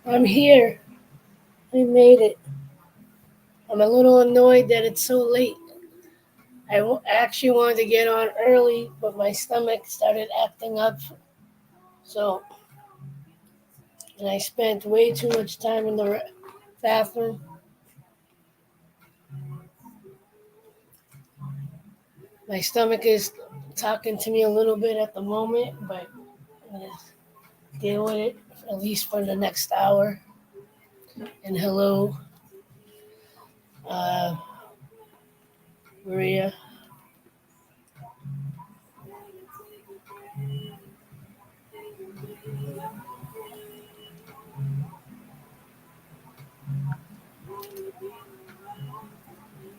I'm here. I made it. I'm a little annoyed that it's so late. Actually wanted to get on early, but my stomach started acting up. So, and I spent way too much time in the bathroom. My stomach is talking to me a little bit at the moment, but I'm going to deal with it at least for the next hour. And hello, uh, Maria.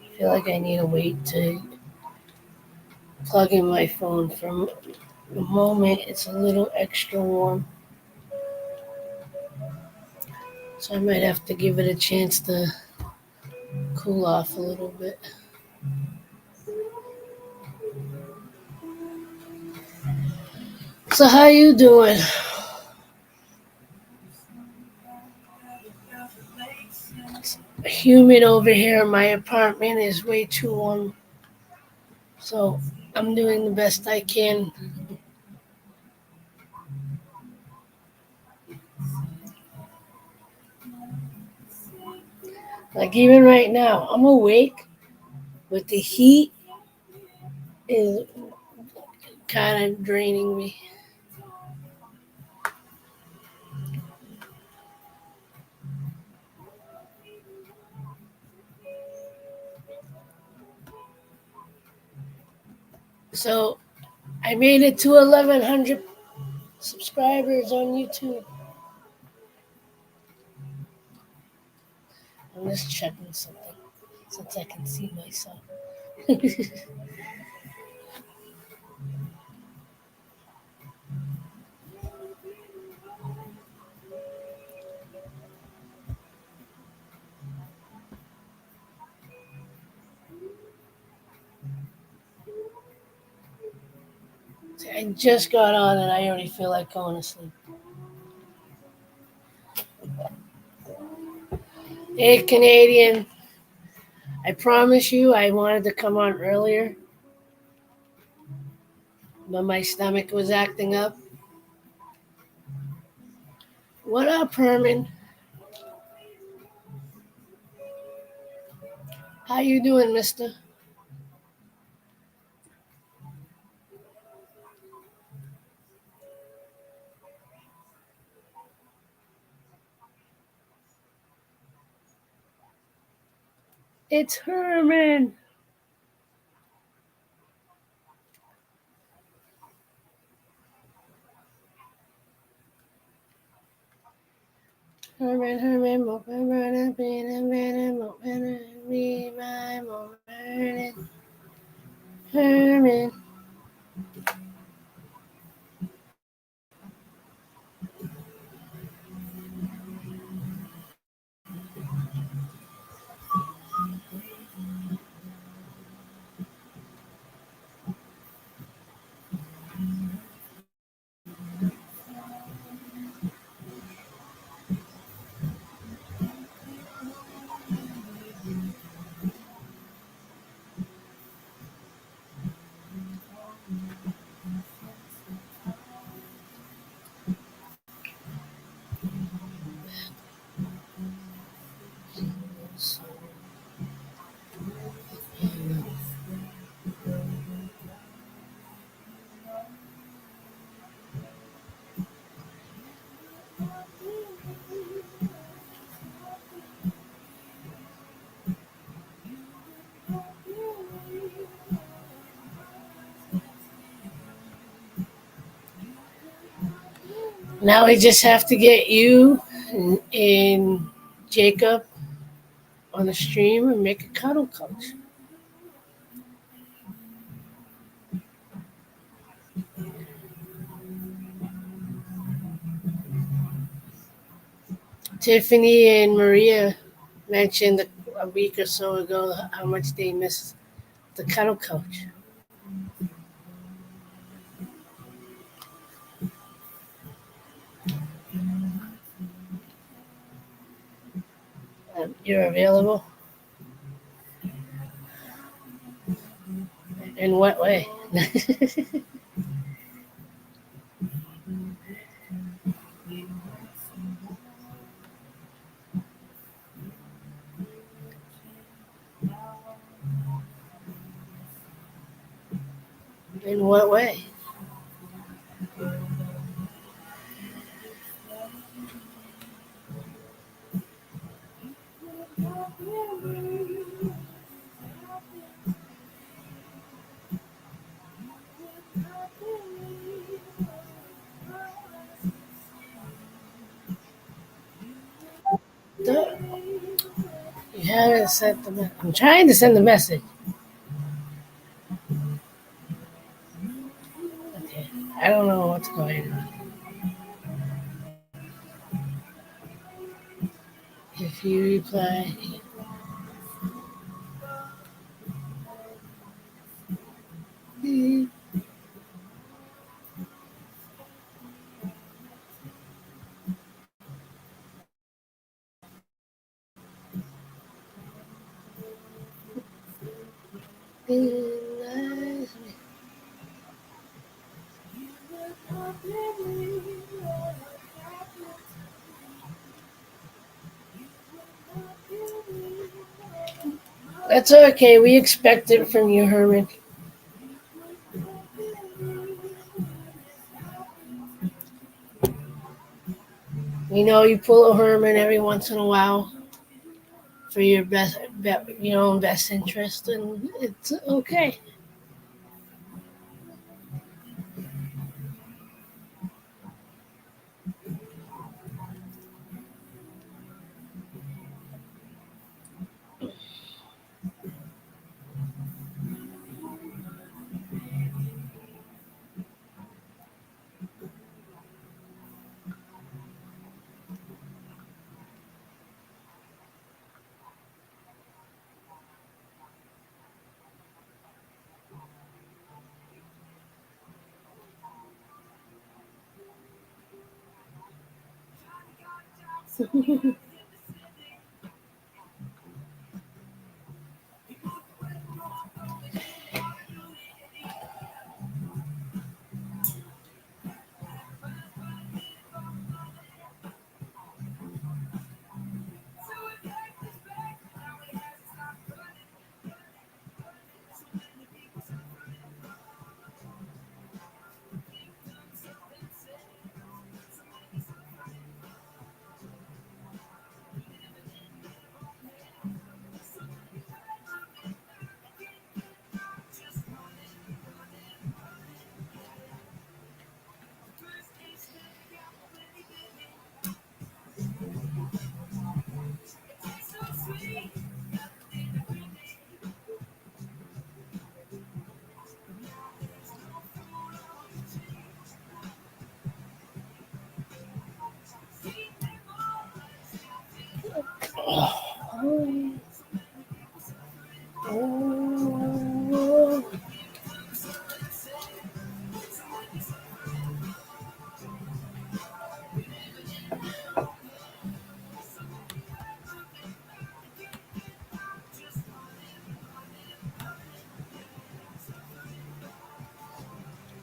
I feel like I need to wait to plug in my phone for the moment. It's a little extra warm. So I might have to give it a chance to cool off a little bit. So how you doing? It's humid over here. My apartment is way too warm. So I'm doing the best I can. Like even right now, I'm awake, but the heat is kind of draining me. So I made it to 1,100 subscribers on YouTube. I'm just checking something since I can see myself. I just got on and I already feel like going to sleep. Hey, Canadian, I promise you I wanted to come on earlier, but my stomach was acting up. What up, Herman? How you doing, mister? It's Herman. Herman, Herman, Herman. Now we just have to get you and Jacob on the stream and make a cuddle coach. Tiffany and Maria mentioned a week or so ago how much they miss the cuddle coach. you're available. In what way? In what way? You haven't sent the. I'm trying to send the message. Okay. I don't know what's going on. If you reply, that's okay. We expect it from you, Herman. We know you pull a Herman every once in a while for your best interest, and it's okay.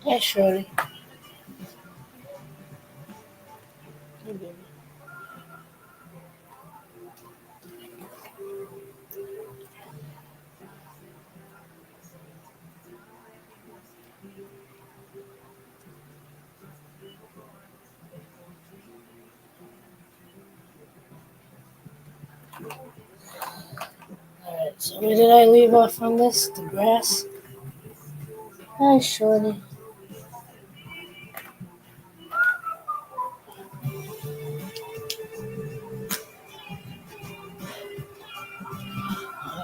Yeah, surely. Alright, so where did I leave off on this? The grass? Hi, Shorty.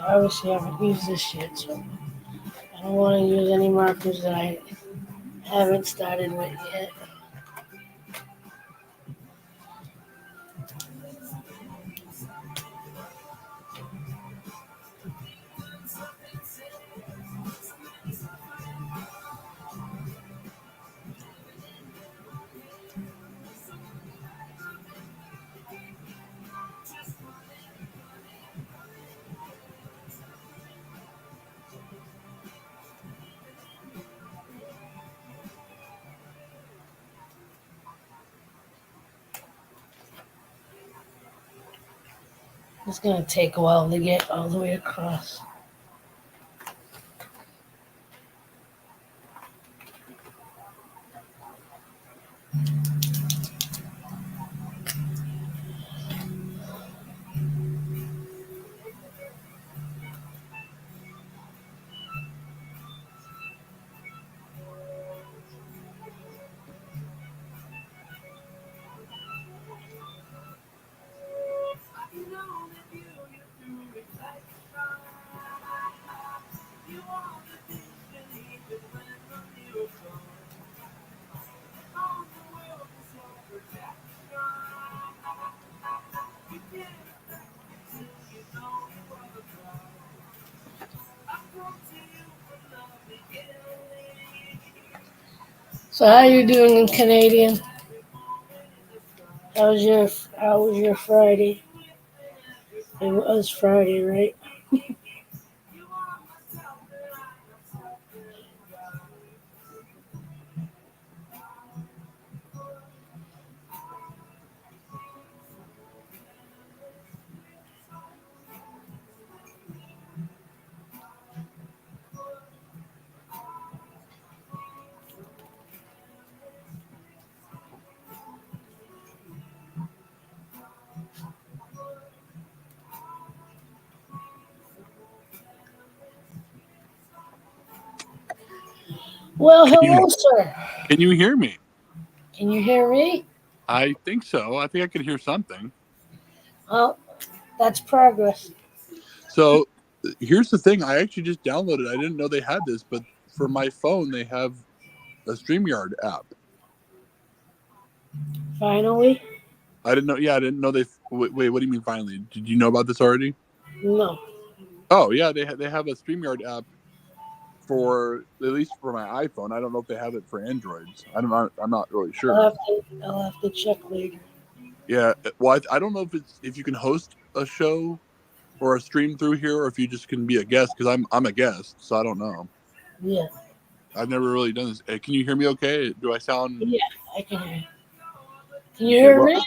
Obviously, I haven't used this yet, so I don't want to use any markers that I haven't started with yet. It's gonna take a while to get all the way across. So how you doing in Canadian? How was your Friday? It was Friday, right? Well, Can you hello, sir. can you hear me? Can you hear me? I think so. I think I could hear something. Well, that's progress. So here's the thing. I actually just downloaded. I didn't know they had this, but for my phone they have a StreamYard app. Finally? I didn't know. Yeah, I didn't know they. Wait, what do you mean? Finally, did you know about this already? No. Oh yeah, they have a StreamYard app for at least for my iPhone. I don't know if they have it for Androids. I'm not really I'll sure. have to, I'll have to check later. Yeah. Well, I don't know if you can host a show or a stream through here, or if you just can be a guest. Because I'm a guest, so I don't know. Yeah. I've never really done this. Can you hear me? Okay? Do I sound Yeah, I can hear you. Can you okay? hear Well, me?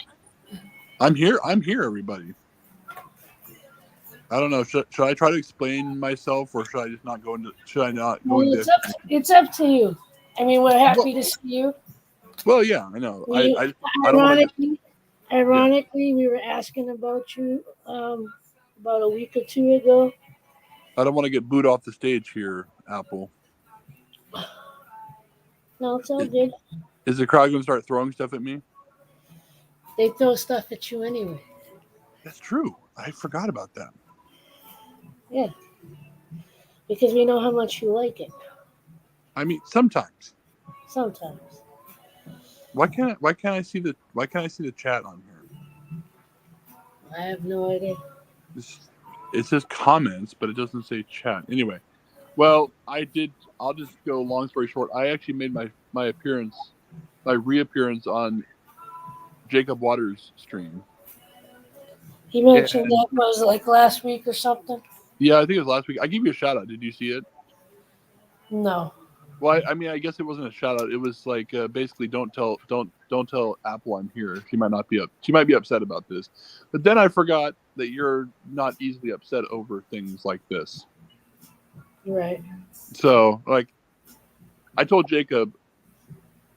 I'm here. I'm here, everybody. I don't know. Should I try to explain myself, or should I just not go into? Should I not go Well, into it's this? up. It's up to you. I mean, we're Well, happy to see you. well, yeah, I know. We I don't want to get. ironically, Yeah, ironically, we were asking about you about a week or two ago. I don't want to get booed off the stage here, Apple. No, it's all good. Is the crowd going to start throwing stuff at me? They throw stuff at you anyway. That's true. I forgot about that. Yeah, because we know how much you like it. I mean, sometimes. Sometimes. Why can't I see the chat on here? I have no idea. It says comments, but it doesn't say chat. Anyway, well, I did. I'll just go. Long story short, I actually made my reappearance on Jacob Waters' stream. He mentioned And that was like last week or something. yeah, I think it was last week. I gave you a shout out. Did you see it? No. Well, I mean, I guess it wasn't a shout out. It was like basically, don't tell Apple I'm here. She might not be up. She might be upset about this. But then I forgot that you're not easily upset over things like this. You're right. So like, I told Jacob,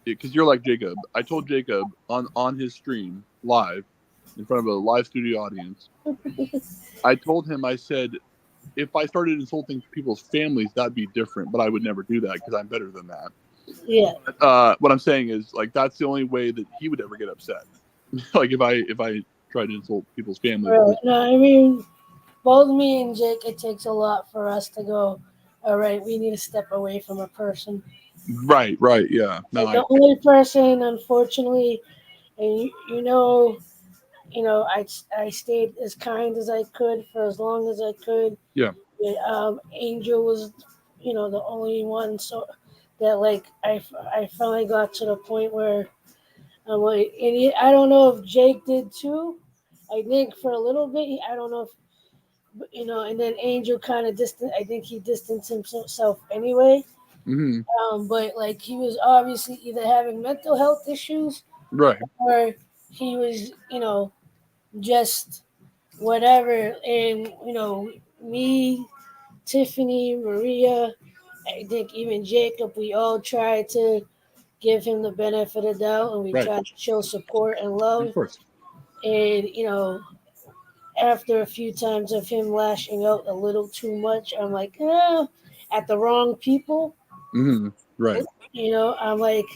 because you're like Jacob. I told Jacob on his stream live in front of a live studio audience. I told him, I said, if I started insulting people's families, that'd be different. But I would never do that because I'm better than that. Yeah. What I'm saying is, like, that's the only way that he would ever get upset. Like if I tried to insult people's families. Right. No, I mean, both me and Jake, it takes a lot for us to go, all right, we need to step away from a person. Right, yeah. No, And the only person, unfortunately, and I stayed as kind as I could for as long as I could. Yeah. Angel was, the only one. So that like I finally got to the point where I'm like, I don't know if Jake did too. I think for a little bit, I don't know if and then Angel kind of distant. I think he distanced himself anyway. Mm-hmm. But like he was obviously either having mental health issues Right. or he was, just whatever. And me, Tiffany, Maria, I think even Jacob, we all tried to give him the benefit of the doubt, and we Right. tried to show support and Of love. course. And after a few times of him lashing out a little too much, I'm like, at the wrong people. Right. I'm like,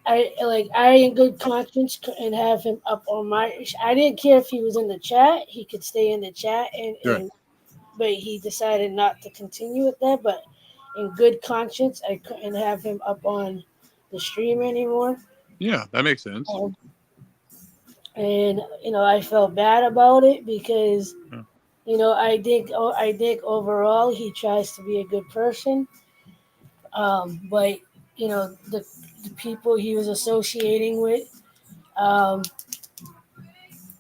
I in good conscience and have him up on my. I didn't care if he was in the chat; he could stay in the chat, Right. but he decided not to continue with that. But in good conscience, I couldn't have him up on the stream anymore. Yeah, that makes sense. And I felt bad about it because Yeah. I think overall he tries to be a good person, but the people he was associating with um,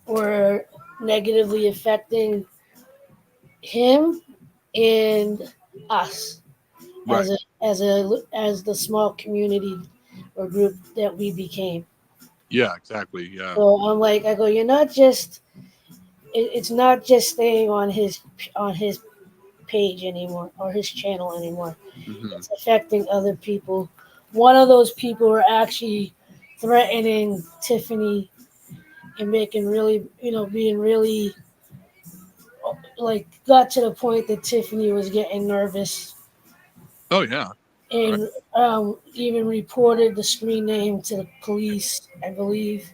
were negatively affecting him and us Right. as the small community or group that we became. Yeah, exactly. Yeah. So I'm like, I go, you're not just. It's not just staying on his page anymore or his channel anymore. hmm It's affecting other people. One of those people were actually threatening Tiffany and making really, being really like got to the point that Tiffany was getting nervous Oh yeah. Right. and even reported the screen name to the police, I believe.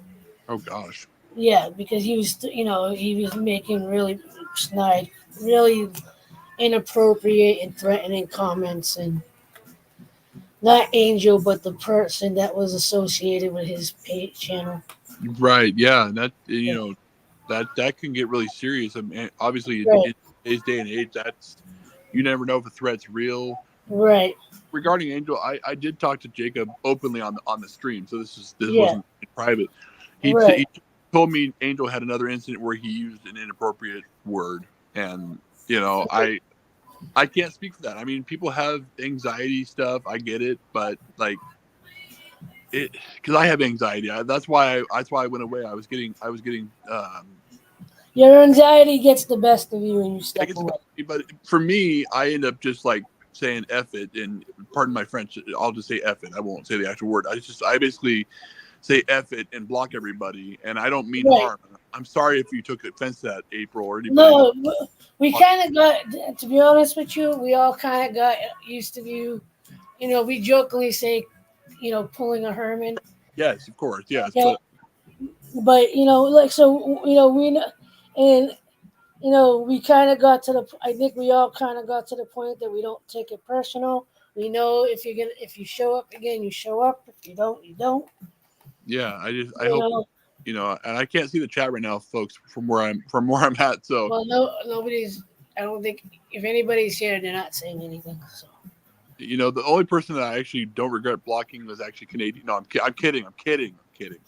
Oh gosh. Yeah, because he was making really snide, really inappropriate and threatening comments, and not Angel, but the person that was associated with his page channel. Right. Yeah. And that Yeah. that can get really serious. I mean, obviously, Right, in today's day and age, that's you never know if a threat's real. right, Regarding Angel, I did talk to Jacob openly on the stream, so this yeah, wasn't in private. right. He told me Angel had another incident where he used an inappropriate word, and I can't speak for that. I mean, people have anxiety stuff. I get it, but like it because I have anxiety. That's why I went away. I was getting. Your anxiety gets the best of you and you I step guess, away. but for me, I end up just like saying "f it," and pardon my French. I'll just say "f it." I won't say the actual word. I basically say "f it" and block everybody, and I don't mean Right. harm. I'm sorry if you took offense to that, April, or anybody. No, we kind of got, to be honest with you, we all kind of got used to you. We jokingly say, pulling a Herman. Yes, of course, yes, Okay. but But, like, so, and, we kind of got to the, I think we all kind of got to the point that we don't take it personal. We know if you show up again, you show up. If you don't, you don't. yeah, I You hope know, and I can't see the chat right now, folks, from where I'm at. So well, nobody's, I don't think, if anybody's here, they're not saying anything. So. the only person that I actually don't regret blocking was actually Canadian. No, I'm kidding. I'm kidding. I'm kidding.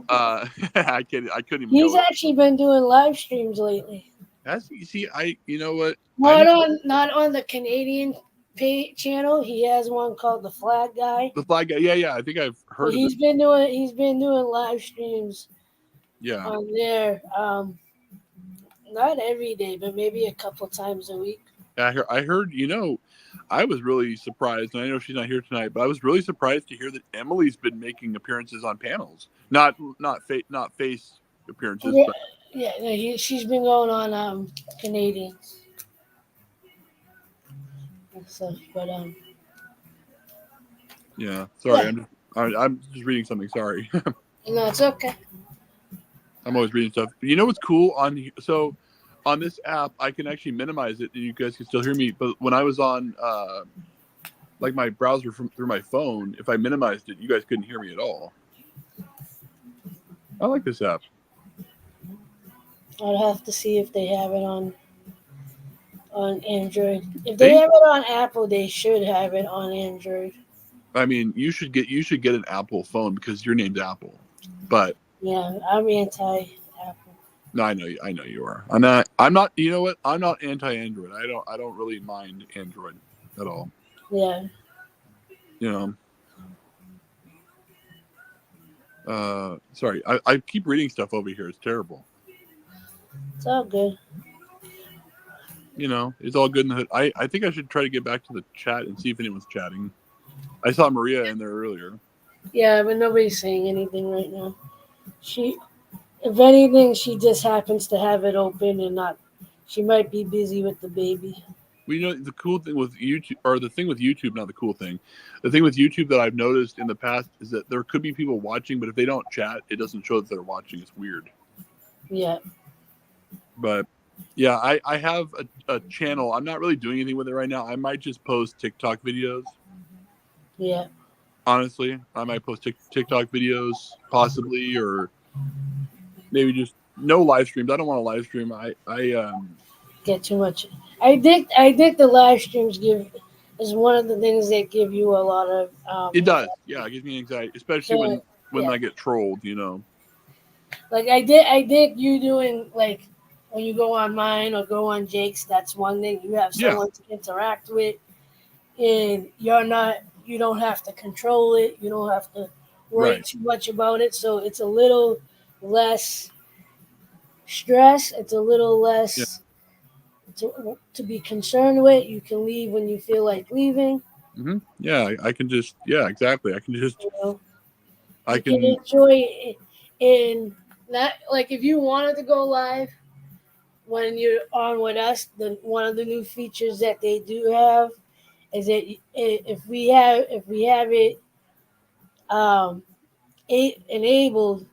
I kidding. I couldn't even He's go. actually been doing live streams lately. As you see, you know what? I Not need on the Canadian channel. He has one called the Flag Guy. the flag guy. Yeah, yeah. I think I've But heard of it. he's been doing live streams Yeah. on there. Not every day, but maybe a couple times a week. I heard. I was really surprised, and I know she's not here tonight, but I was really surprised to hear that Emily's been making appearances on panels. Not face appearances, Yeah, but yeah. No, she's been going on Canadians. So, but yeah. Sorry, yeah. I'm just reading something. Sorry. No, it's okay. I'm always reading stuff. You know what's cool on this app, I can actually minimize it, and you guys can still hear me. But when I was on like my browser through my phone, if I minimized it, you guys couldn't hear me at all. I like this app. I'd have to see if they have it on Android. If they They, have it on Apple, they should have it on Android. I mean, you should get an Apple phone because your name's Apple. But Yeah, I'm anti-Apple. no, I know you are. I'm not. You know what? I'm not anti-Android. I don't really mind Android at all. Yeah, You know. Sorry, I keep reading stuff over here. It's terrible. It's all good. You know, it's all good in the hood. I think I should try to get back to the chat and see if anyone's chatting. I saw Maria in there earlier. Yeah, but nobody's saying anything right now. She, if anything, she just happens to have it open and not. She might be busy with the baby. Well, you know, the cool thing with YouTube, or the thing with YouTube, not the cool thing, the thing with YouTube that I've noticed in the past is that there could be people watching, but if they don't chat, it doesn't show that they're watching. It's weird. Yeah. But yeah, I have a channel. I'm not really doing anything with it right now. I might just post TikTok videos. Yeah. Honestly, I might post TikTok videos, possibly, or maybe just no live streams. I don't want to live stream. I Get too much. I think the live streams give is one of the things that give you a lot of. It does. Yeah, it gives me anxiety, especially So, when yeah. I get trolled. You know. Like I think you doing like when you go on mine or go on Jake's. That's one thing you have Yeah. someone to interact with, and you don't have to control it. You don't have to worry Right. too much about it. So it's a little less stress. It's a little Yeah. less to be concerned with. You can leave when you feel like leaving. Yeah. I can just. Yeah. Exactly. I can just. You know, I you can can. enjoy it in not like if you wanted to go live when you're on with us. The one of the new features that they do have is that if we have it um, enabled,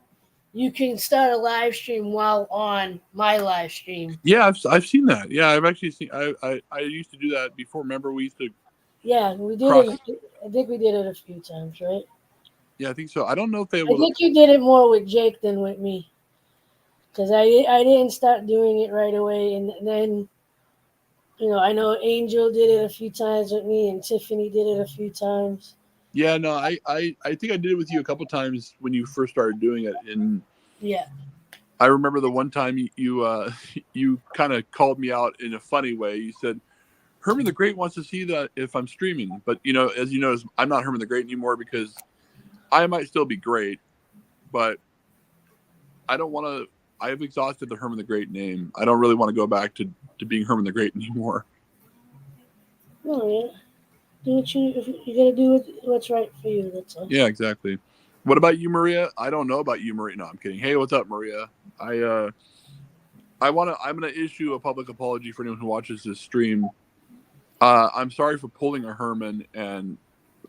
you can start a live stream while on my live stream. Yeah. I've seen that. Yeah. I've actually seen. I used to do that before. Remember, we used to Yeah, we did cross. it. I think we did it a few times, right? Yeah, I think so. I don't know if they I will. think you did it more with Jake than with me, because I didn't start doing it right away, and then I know Angel did it a few times with me, and Tiffany did it a few times. Yeah. No. I think I did it with you a couple times when you first started doing it, and Yeah, I remember the one time you you kind of called me out in a funny way. You said Herman the Great wants to see that if I'm streaming, but you know, as you notice, I'm not Herman the Great anymore because I might still be great, but I don't want to. I have exhausted the Herman the Great name. I don't really want to go back to being Herman the Great anymore. no, yeah. Do what you gotta do what's right for you. That's all. Yeah, exactly. What about you, Maria? I don't know about you, Maria. No, I'm kidding. Hey, what's up, Maria? I'm gonna issue a public apology for anyone who watches this stream. I'm sorry for pulling a Herman, and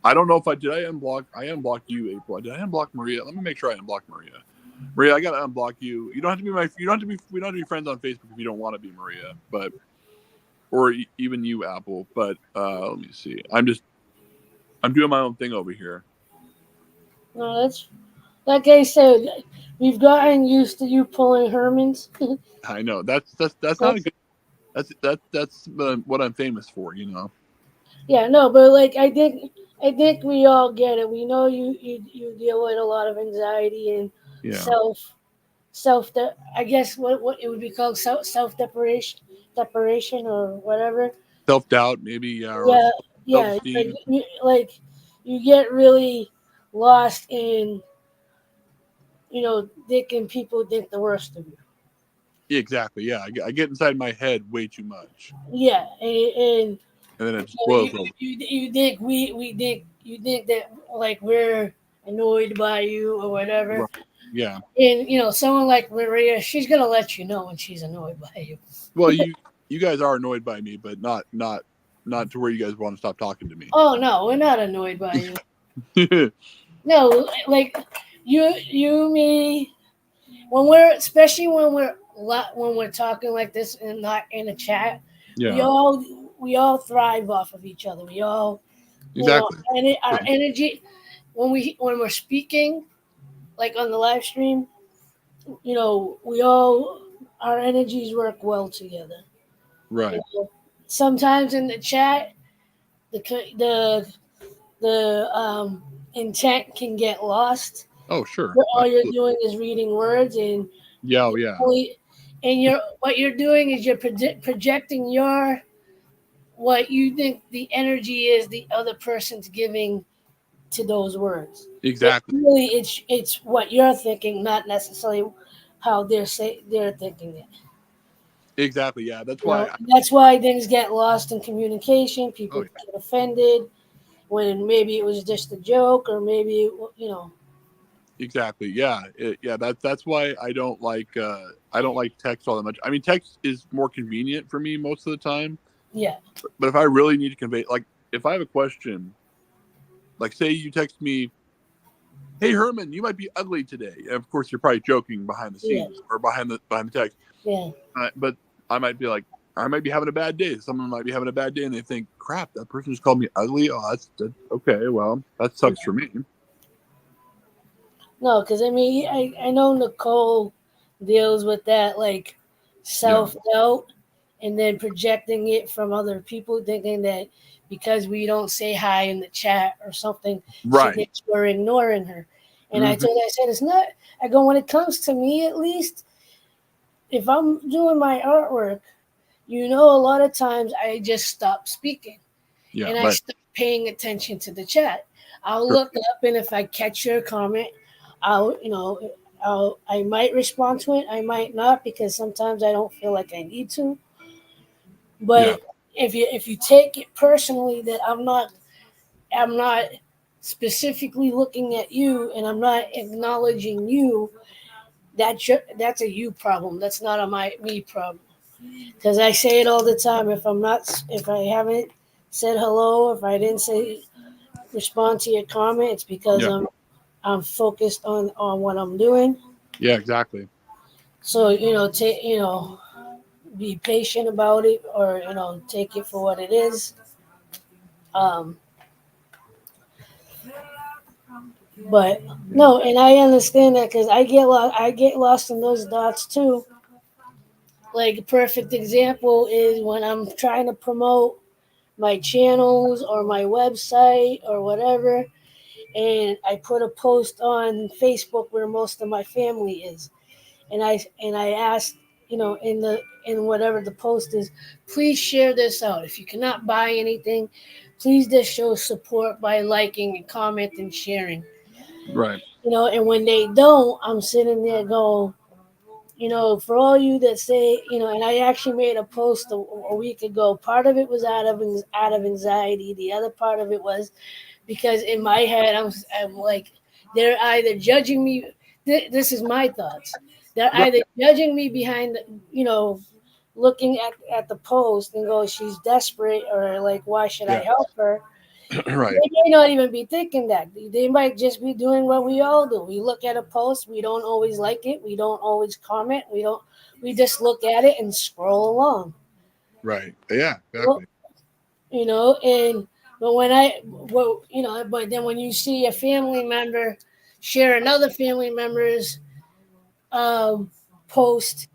I don't know if I did. I unblocked you, April. Did I unblock Maria? Let me make sure I unblocked Maria. Maria, I gotta unblock you. You don't have to be my. You don't have to be. We don't have to be friends on Facebook if you don't want to be, Maria. But or even you, Apple. But let me see. I'm doing my own thing over here. No, that's like I said. We've gotten used to you pulling Hermans. I know that's not a good. That's what I'm famous for. You know. Yeah, no, but like I think we all get it. We know you deal with a lot of anxiety and Yeah. I guess what it would be called self deprivation or whatever. Self doubt, maybe. Yeah. Or Yeah, self yeah. esteem. Like you get really lost in thinking people think the worst of you. Exactly. Yeah. I get inside my head way too much, Yeah, and and then it just you, blows over. you think we think you think that like we're annoyed by you or whatever. Right. Yeah. And someone like Maria, she's gonna let you know when she's annoyed by you. Well, you guys are annoyed by me, but not to where you guys want to stop talking to me. Oh no, we're not annoyed by you. No, like me, especially when we're talking like this and not in a chat, we Yeah. all thrive off of each other. We all, Exactly. and our energy when we're speaking, like on the live stream, we all our energies work well together. Right. Sometimes in the chat, the intent can get lost. Oh, sure. All you're doing is reading words, and Yeah. Oh, yeah. what you're doing is you're projecting what you think the energy is the other person's giving to those words. Exactly. Really, it's what you're thinking, not necessarily how they're thinking it. Exactly. Yeah. That's why. That's why things get lost in communication. People Yeah. get offended when maybe it was just a joke, or maybe Exactly. Yeah. Yeah. That's why I don't like text all that much. I mean, text is more convenient for me most of the time. yeah, But if I really need to convey, like, if I have a question, like, say you text me, "Hey Herman, you might be ugly today." And of course, you're probably joking behind the yeah, scenes or behind the text. yeah, But I might be like, I might be having a bad day. Someone might be having a bad day, and they think, "Crap, that person just called me ugly." Oh, that's okay. Well, that yeah. sucks for me. No, because I mean, I know Nicole deals with that, like, Yeah. self doubt, and then projecting it from other people, thinking that because we don't say hi in the chat or something, she Right. thinks we're ignoring her. And Hmm. I said, it's not. I go, when it comes to me, at least, if I'm doing my artwork, a lot of times I just stop speaking Yeah. and I Right. stop paying attention to the chat. I'll Sure. look up, and if I catch your comment, I'll, you know, I might respond to it. I might not, because sometimes I don't feel like I need to. Yeah. But if you take it personally that I'm not specifically looking at you and I'm not acknowledging you, that's a you problem. That's not a me problem. Because I say it all the time. If I haven't said hello, if I didn't say respond to your comment, it's because Yeah. I'm focused on what I'm doing. Yeah. Exactly. So be patient about it, or take it for what it is. Um, but no, and I understand that, because I get lost in those dots too. Like, a perfect example is when I'm trying to promote my channels or my website or whatever, and I put a post on Facebook where most of my family is, and I asked, in whatever the post is, please share this out. If you cannot buy anything, please just show support by liking and comment and sharing. Right. And when they don't, I'm sitting there going, for all you that say, and I actually made a post a week ago. Part of it was out of anxiety. The other part of it was because in my head, I'm like, they're either judging me. This is my thoughts. They're Right. either judging me behind, looking at the post and go, she's desperate, or like, why should I Yeah. help her? Right. They may not even be thinking that. They might just be doing what we all do. We look at a post, we don't always like it, we don't always comment, we just look at it and scroll along. Right. Yeah. Well, Exactly. and but then when you see a family member share another family member's um, post,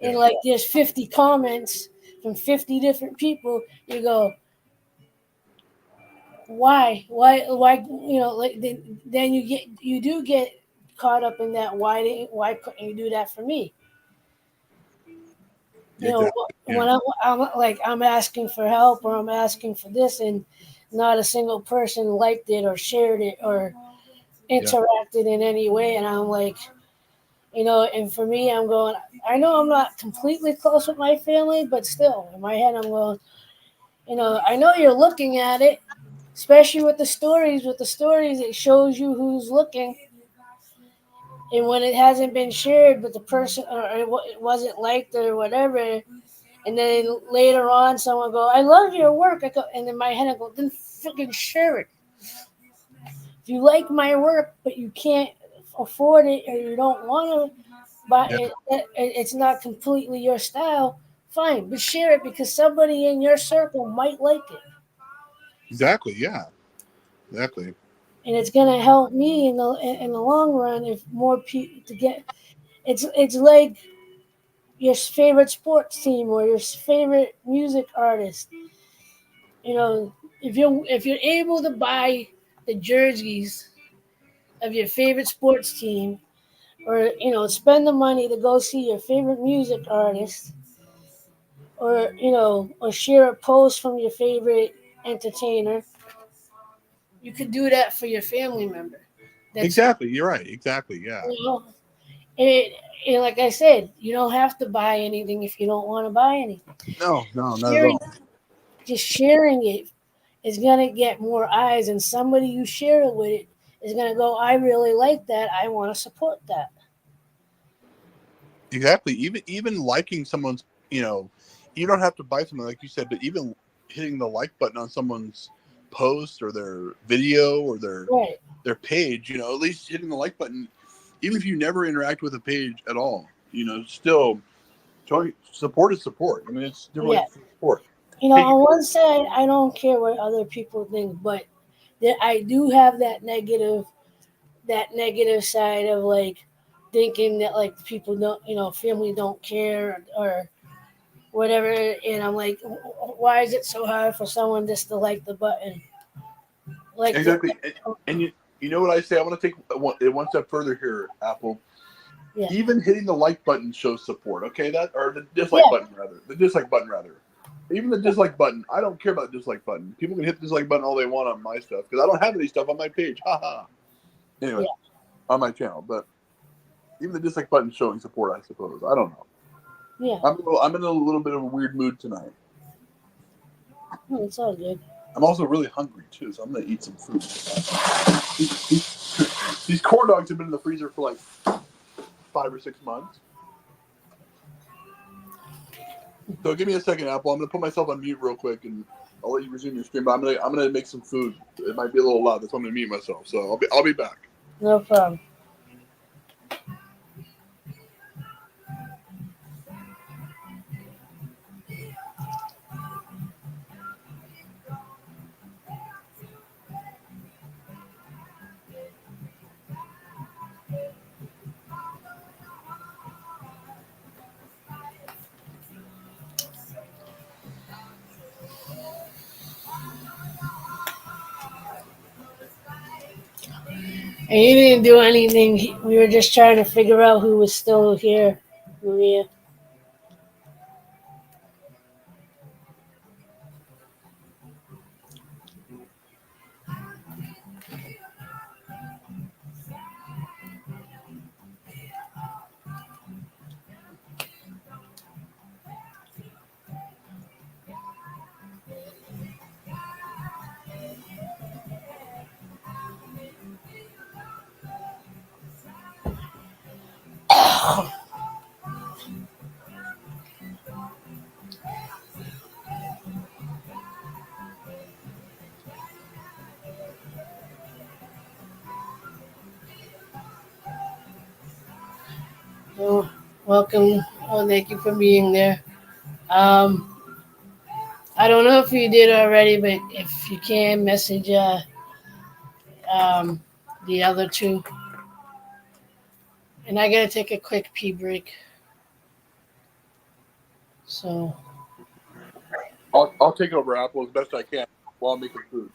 and Yeah. like there's 50 comments from 50 different people, you go, why, like, then you do get caught up in that. Why couldn't you do that for me? Exactly. Yeah. When I'm like, I'm asking for help, or I'm asking for this, and not a single person liked it or shared it or Yeah. interacted in any way. And I'm like, and for me, I'm going, I know I'm not completely close with my family, but still in my head, I'm going, I know you're looking at it, especially with the stories. With the stories, it shows you who's looking. And when it hasn't been shared with the person, or it wasn't liked or whatever, and then later on someone go, I love your work. I go, and in my head I go, then freaking share it. If you like my work but you can't afford it, or you don't want to buy Yeah. it's not completely your style, fine, but share it, because somebody in your circle might like it. Exactly. Yeah. Exactly. And it's going to help me in the long run, if more people to get. It's like your favorite sports team or your favorite music artist. If you're able to buy the jerseys of your favorite sports team, or spend the money to go see your favorite music artist, or share a post from your favorite entertainer, you could do that for your family member. That's Exactly. You're right. Exactly. Yeah. you know it, and like I said, you don't have to buy anything if you don't want to buy anything. No, not at Sharing, all. just sharing it is gonna get more eyes, and somebody you share it with is gonna go, I really like that. I want to support that. Exactly. Even liking someone's, you don't have to buy something like you said, but even hitting the like button on someone's post or their video or Right. their page, at least hitting the like button, even if you never interact with a page at all, still showing support is support. I mean, it's different Yeah. ways to support. Hey, On one side, I don't care what other people think, but I do have that negative side of like thinking that like people don't, family don't care or whatever. And I'm like, why is it so hard for someone just to like the button? Like the, exactly. And you know what I say? I want to take one step further here, Apple. yeah, Even hitting the like button shows support. Okay, that or the dislike yeah, button rather. The dislike button rather. Even the dislike button, I don't care about the dislike button. People can hit the dislike button all they want on my stuff because I don't have any stuff on my page. Haha. Anyway, yeah, on my channel, but even the dislike button showing support, I suppose. I don't know. yeah. I'm in a little bit of a weird mood tonight. It's all good. I'm also really hungry too, so I'm gonna eat some food. These corn dogs have been in the freezer for like 5 or 6 months. So give me a second, Apple. I'm gonna put myself on mute real quick, and I'll let you resume your stream. But I'm gonna make some food. It might be a little loud. That's why I'm gonna mute myself. So I'll be back. No problem. And you didn't do anything. We were just trying to figure out who was still here, Maria. Oh, welcome. Oh, thank you for being there. Um, I don't know if you did already, but if you can, message um, the other two. And I gotta take a quick pee break. So, I'll take over Apple as best I can while I'm making food.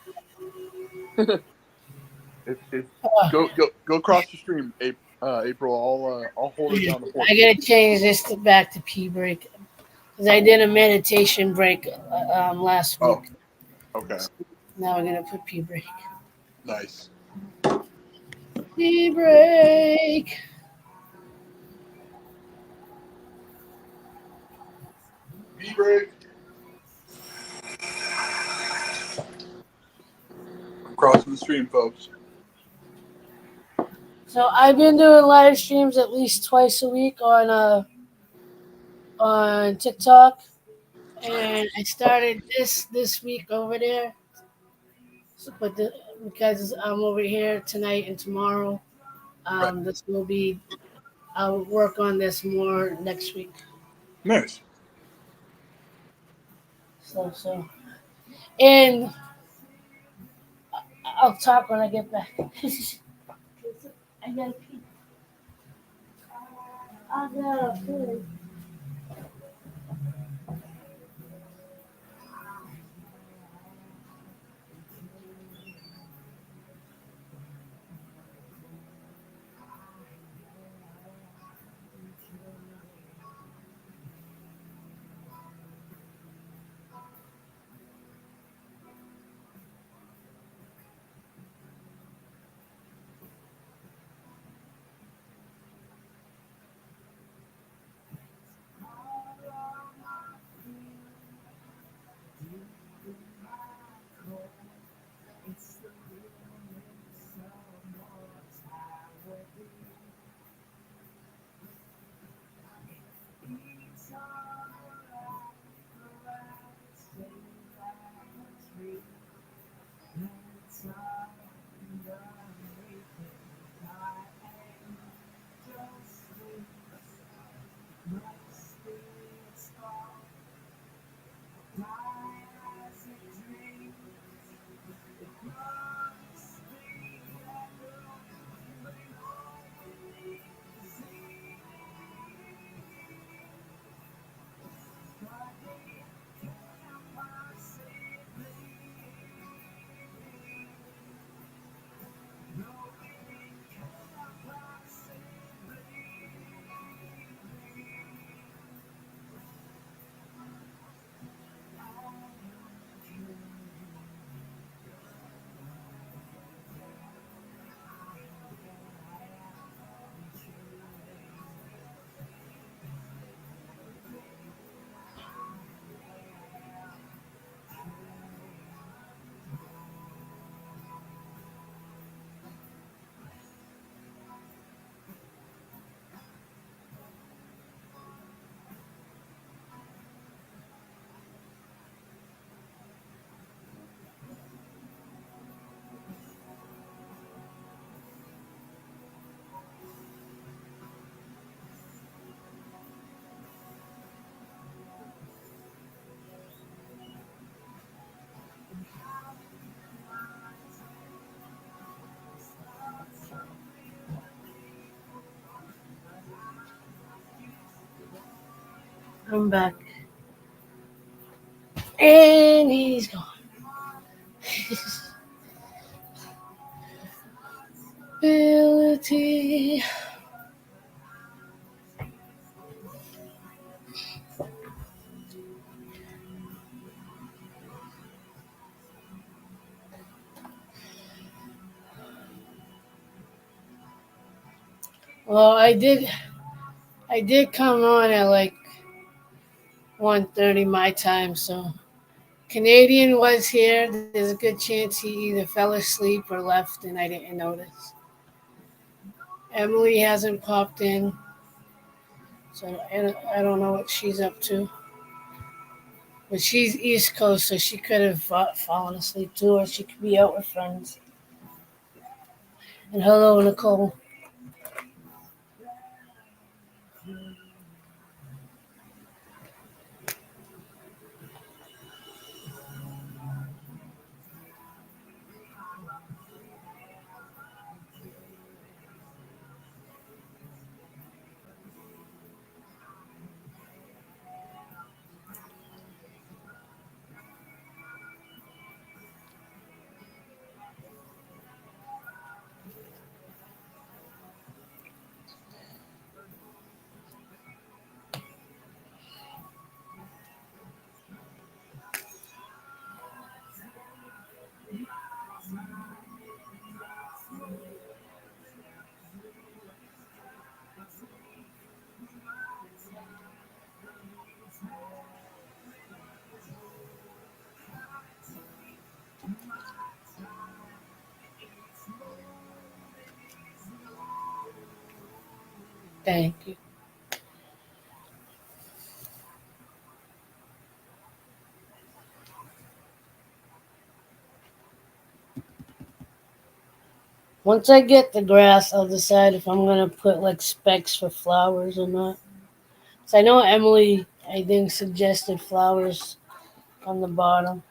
If uh, go across the stream, April. I'll hold it down the fort I for you. gotta change this back to pee break because I did a meditation break last Oh, week. okay, So now we're gonna put pee break. nice. Pee break. Be brave. I'm crossing the stream, folks. So I've been doing live streams at least twice a week on TikTok, and I started this week over there. So, because I'm over here tonight and tomorrow, Right, this will be. I'll work on this more next week. nice. So, and I'll talk when I get back. I gotta pee. I gotta pee. I'm back. And he's gone. Ability. Well, I did come on at like 1:30 my time, so Canadian was here. There's a good chance he either fell asleep or left and I didn't notice. Emily hasn't popped in, so I don't know what she's up to. But she's East Coast, so she could have fallen asleep too, or she could be out with friends. And hello, Nicole. Thank you. Once I get the grass, I'll decide if I'm gonna put like specks for flowers or not. So I know Emily, I think, suggested flowers on the bottom.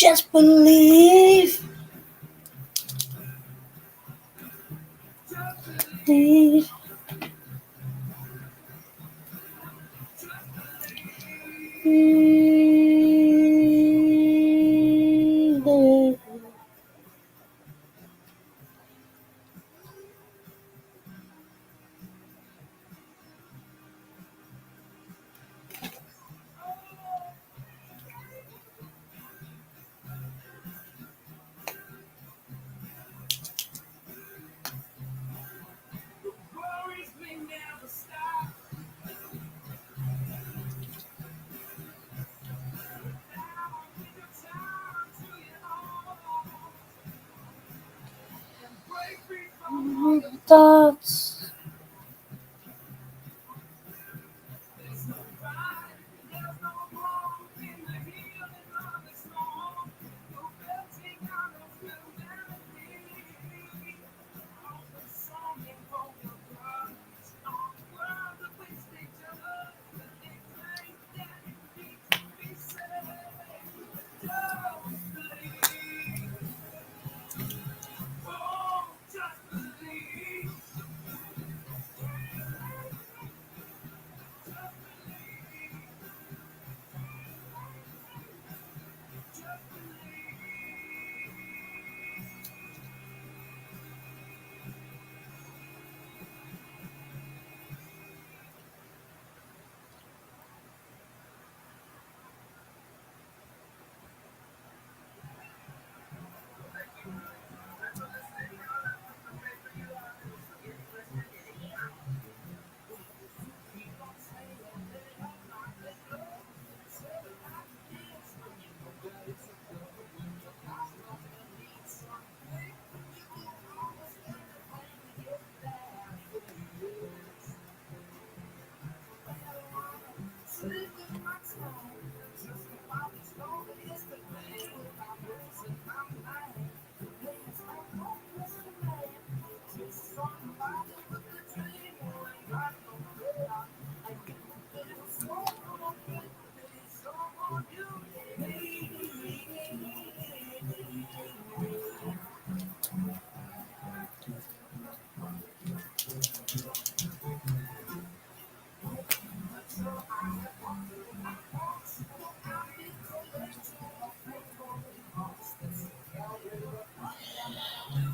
Just believe. Believe. Believe. Thoughts.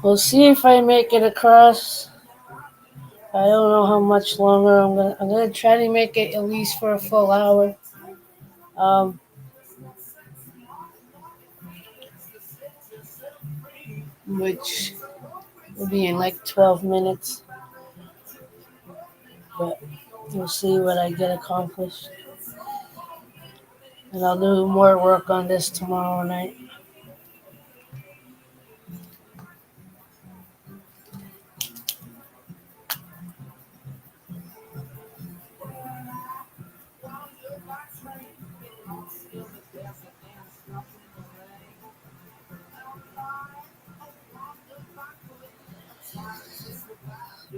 We'll see if I make it across. I don't know how much longer I'm gonna try to make it at least for a full hour. Um, which will be in like 12 minutes. But we'll see what I get accomplished. And I'll do more work on this tomorrow night.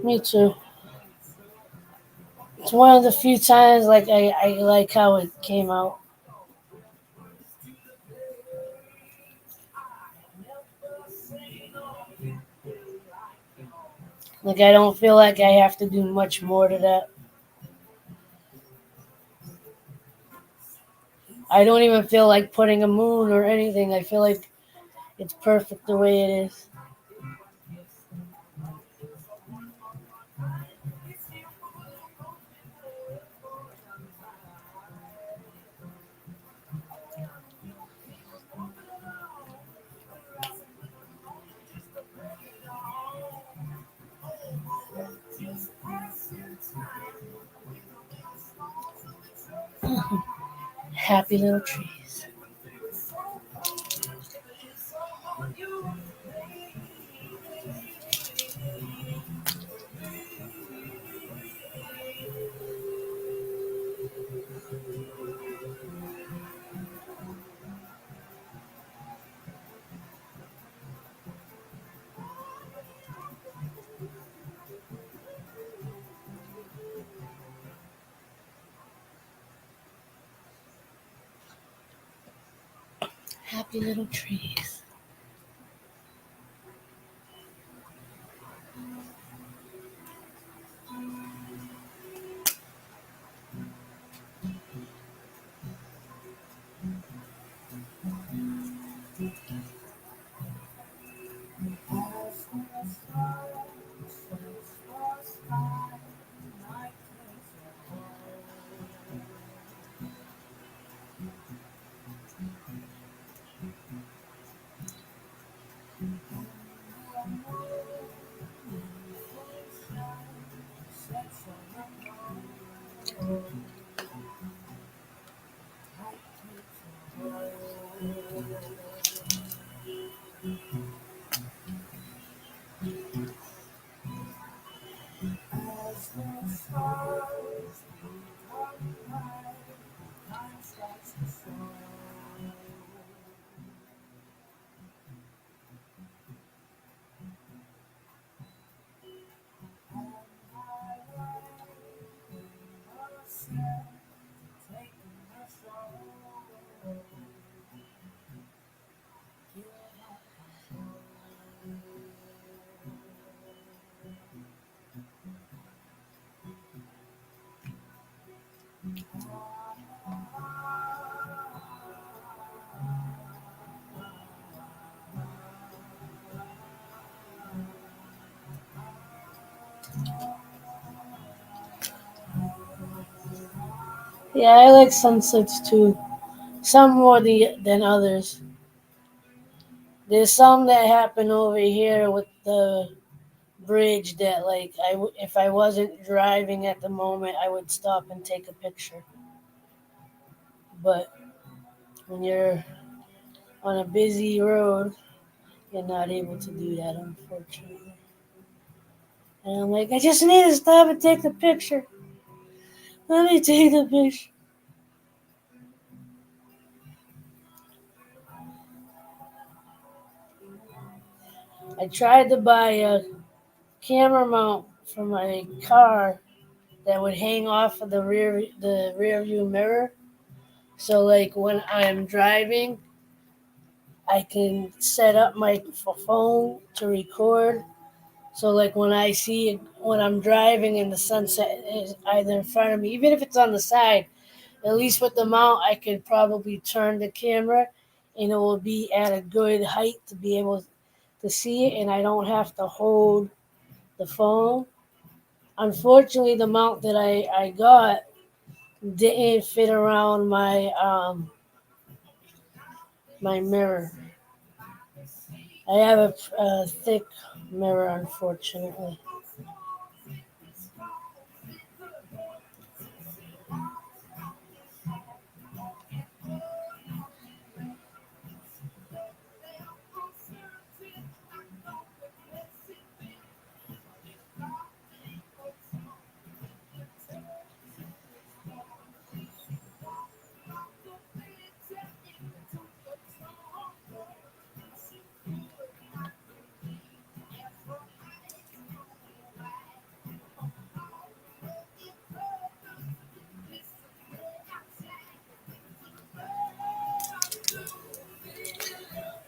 Me too. It's one of the few times like I like how it came out. Like I don't feel like I have to do much more to that. I don't even feel like putting a moon or anything. I feel like it's perfect the way it is. Happy little trees. Happy little trees. Yeah, I like sunsets too. Some more than others. There's some that happen over here with the bridge that like if I wasn't driving at the moment, I would stop and take a picture. But when you're on a busy road, you're not able to do that, unfortunately. And I'm like, I just need to stop and take the picture. Let me take the picture. I tried to buy a camera mount for my car that would hang off of the rear view mirror. So like when I'm driving, I can set up my phone to record. So like when I'm driving and the sunset is either in front of me, even if it's on the side, at least with the mount, I could probably turn the camera and it will be at a good height to be able to see it, and I don't have to hold the phone. Unfortunately, the mount that I got didn't fit around my mirror. I have a thick mirror, unfortunately.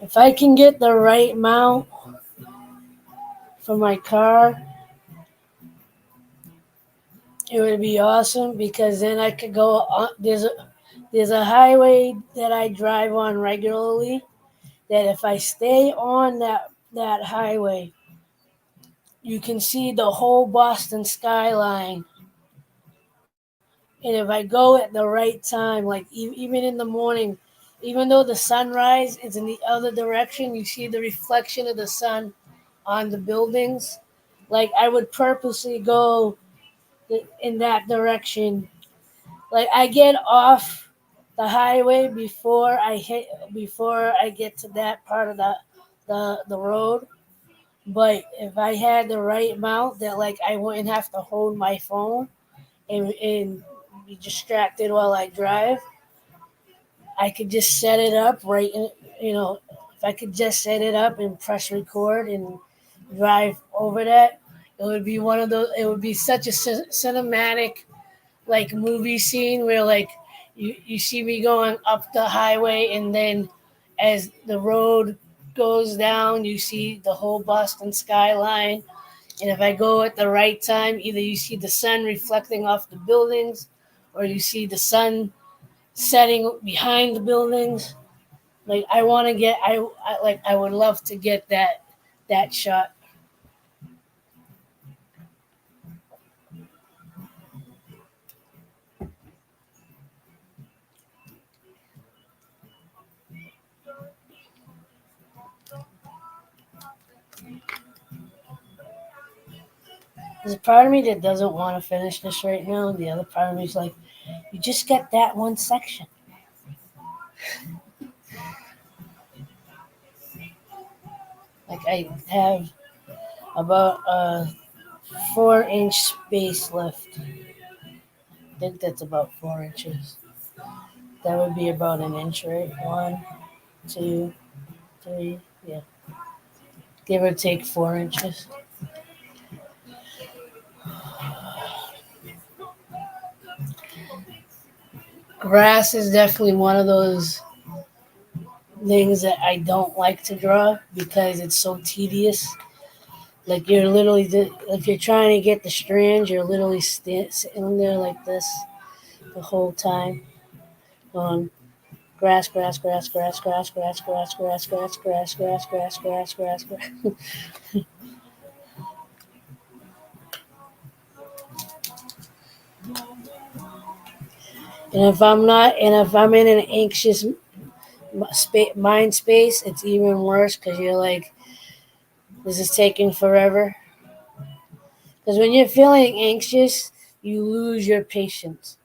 If I can get the right mount for my car, it would be awesome because then I could go on. There's a highway that I drive on regularly that if I stay on that highway, you can see the whole Boston skyline. And if I go at the right time, like even in the morning, even though the sunrise is in the other direction, you see the reflection of the sun on the buildings. Like I would purposely go in that direction. Like I get off the highway before I get to that part of the road. But if I had the right mount, that like I wouldn't have to hold my phone and be distracted while I drive. I could just set it up right in, if I could just set it up and press record and drive over that, it would be one of those, it would be such a cinematic, like movie scene where like you see me going up the highway and then as the road goes down, you see the whole Boston skyline. And if I go at the right time, either you see the sun reflecting off the buildings or you see the sun setting behind the buildings. Like I want to get, I would love to get that shot. There's a part of me that doesn't want to finish this right now. And the other part of me is like, you just get that one section. Like I have about a 4-inch space left. I think that's about 4 inches. That would be about an inch, right? 1, 2, 3, yeah. Give or take 4 inches. Grass is definitely one of those things that I don't like to draw because it's so tedious. Like you're literally, if you're trying to get the strands, you're literally sitting there like this the whole time, going grass, grass, grass, grass, grass, grass, grass, grass, grass, grass, grass, grass, grass, grass, grass. And if I'm in an anxious mind space, it's even worse because you're like, this is taking forever. Because when you're feeling anxious, you lose your patience.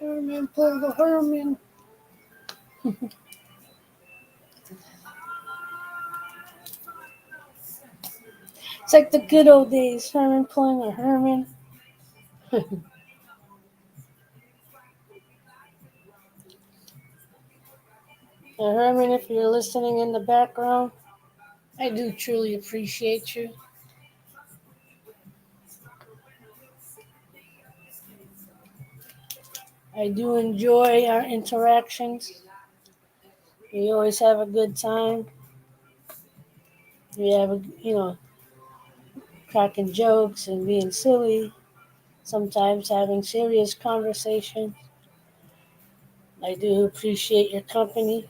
Herman, pull the Herman. It's like the good old days. Herman pulling a Herman. And Herman, if you're listening in the background, I do truly appreciate you. I do enjoy our interactions. We always have a good time. We have, cracking jokes and being silly. Sometimes having serious conversations. I do appreciate your company.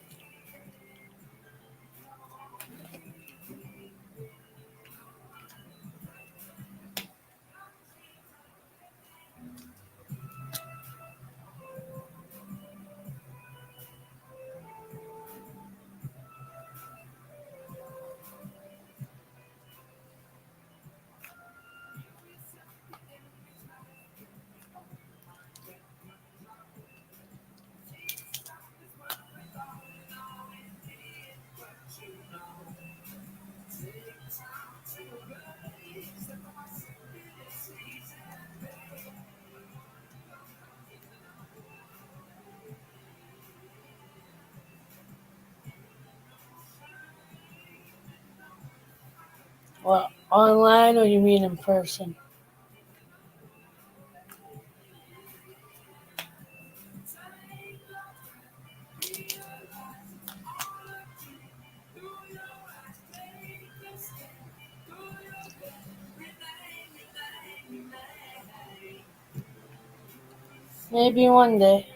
Well, online or you mean in person? Maybe one day.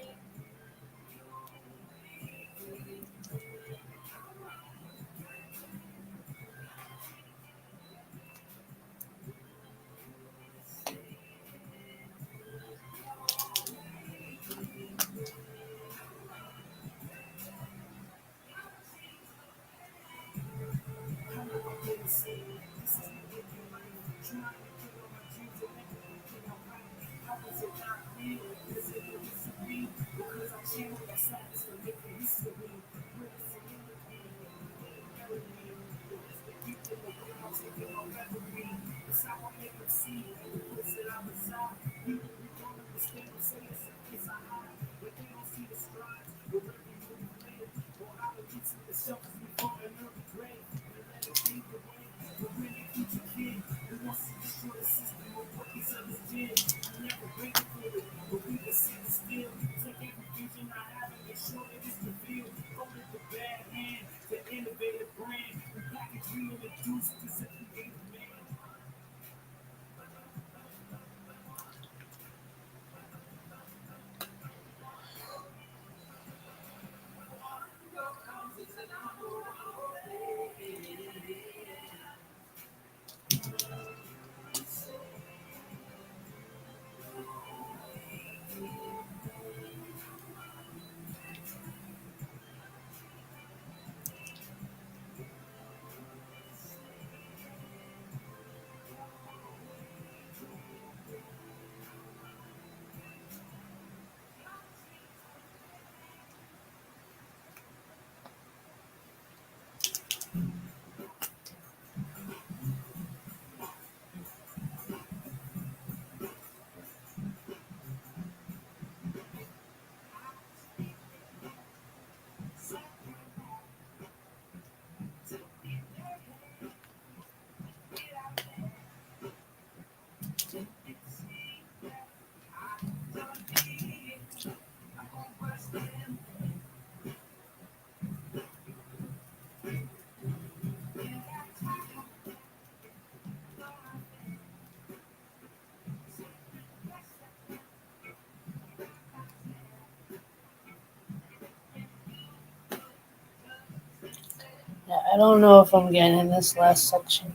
I don't know if I'm getting in this last section.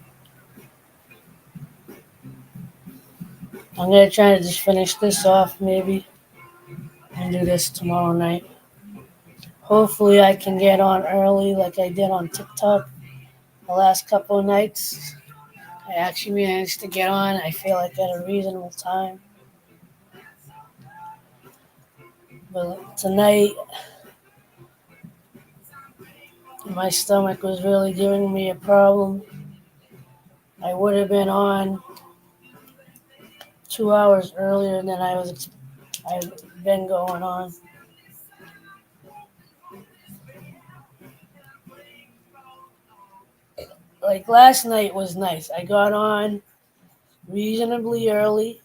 I'm gonna try to just finish this off maybe and do this tomorrow night. Hopefully I can get on early like I did on TikTok the last couple of nights. I actually managed to get on, I feel like at a reasonable time. But tonight my stomach was really giving me a problem. I would have been on 2 hours earlier than I've been going on. Like last night was nice. I got on reasonably early,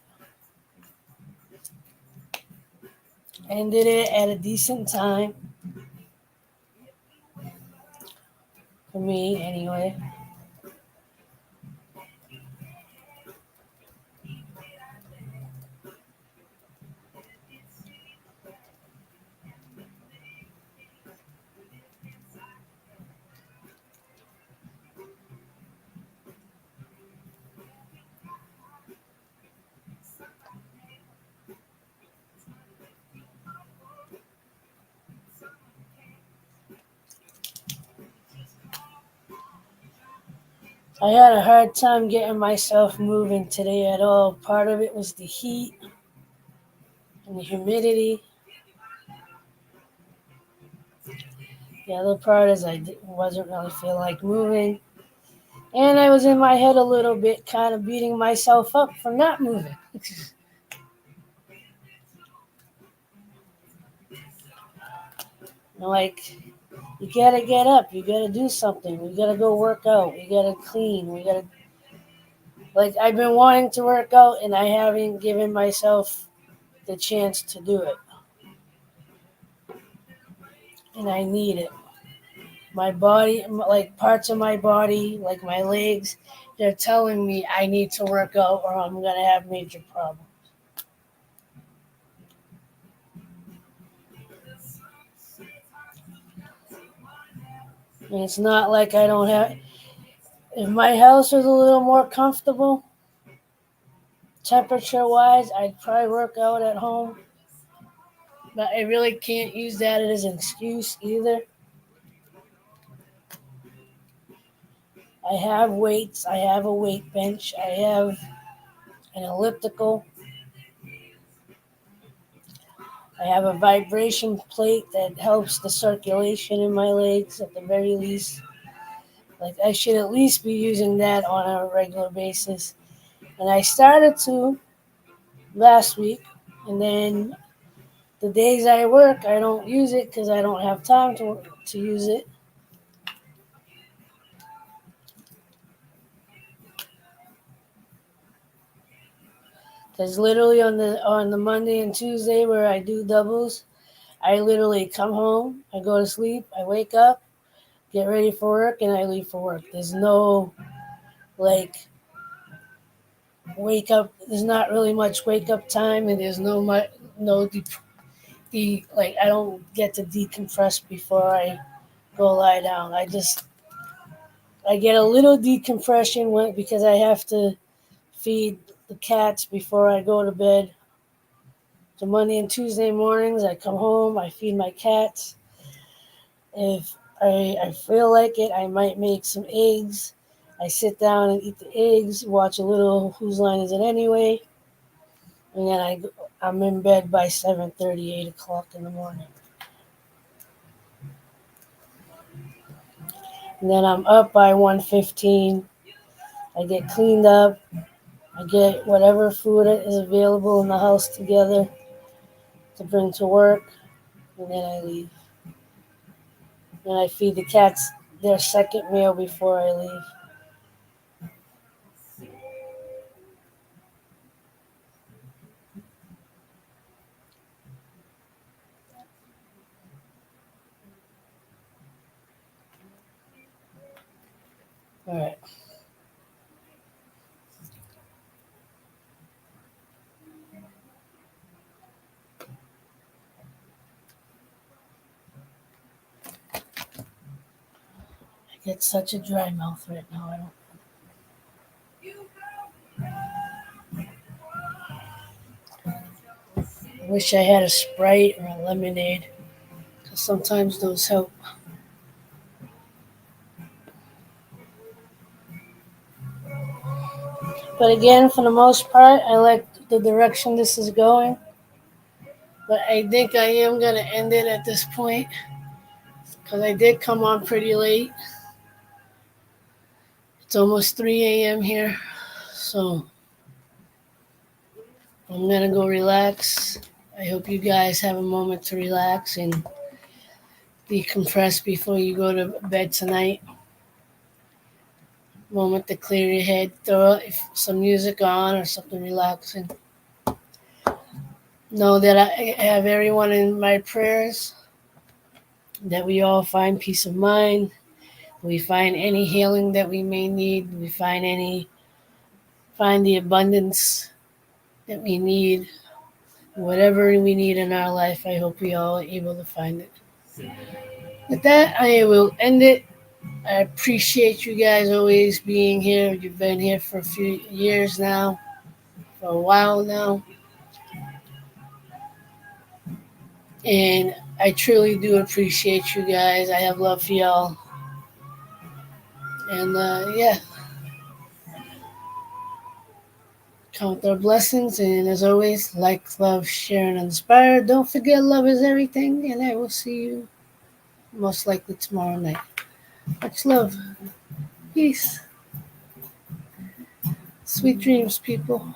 ended it at a decent time for me anyway. I had a hard time getting myself moving today at all. Part of it was the heat and the humidity. The other part is wasn't really feeling like moving. And I was in my head a little bit, kind of beating myself up for not moving. Like, you gotta get up, you gotta do something, we gotta go work out, we gotta clean, we gotta. Like, I've been wanting to work out and I haven't given myself the chance to do it. And I need it. My body, like parts of my body, like my legs, they're telling me I need to work out or I'm gonna have major problems. And it's not like I don't have. If my house was a little more comfortable, temperature wise, I'd probably work out at home. But I really can't use that as an excuse either. I have weights, I have a weight bench, I have an elliptical, I have a vibration plate that helps the circulation in my legs at the very least. Like, I should at least be using that on a regular basis. And I started to last week, and then the days I work, I don't use it because I don't have time to use it. Because literally on the Monday and Tuesday where I do doubles, I literally come home, I go to sleep, I wake up, get ready for work, and I leave for work. There's no like wake up. There's not really much wake up time, and there's like I don't get to decompress before I go lie down. I get a little decompression because I have to feed the cats before I go to bed. So Monday and Tuesday mornings, I come home, I feed my cats. If I feel like it, I might make some eggs. I sit down and eat the eggs, watch a little Whose Line Is It Anyway, and then I'm in bed by 7:30, 8 o'clock in the morning. And then I'm up by 1:15. I get cleaned up. I get whatever food is available in the house together to bring to work, and then I leave. And I feed the cats their second meal before I leave. All right. I get such a dry mouth right now. I don't. I wish I had a Sprite or a lemonade, 'cause sometimes those help. But again, for the most part, I like the direction this is going. But I think I am going to end it at this point because I did come on pretty late. It's almost 3 a.m. here. So I'm going to go relax. I hope you guys have a moment to relax and decompress before you go to bed tonight. Moment to clear your head. Throw some music on or something relaxing. Know that I have everyone in my prayers, that we all find peace of mind. We find any healing that we may need. We find the abundance that we need. Whatever we need in our life, I hope we all are able to find it. With that, I will end it. I appreciate you guys always being here. You've been here for a few years now, for a while now. And I truly do appreciate you guys. I have love for y'all. And yeah, count our blessings. And as always, like, love, share, and inspire. Don't forget, love is everything. And I will see you most likely tomorrow night. Much love. Peace. Sweet dreams, people.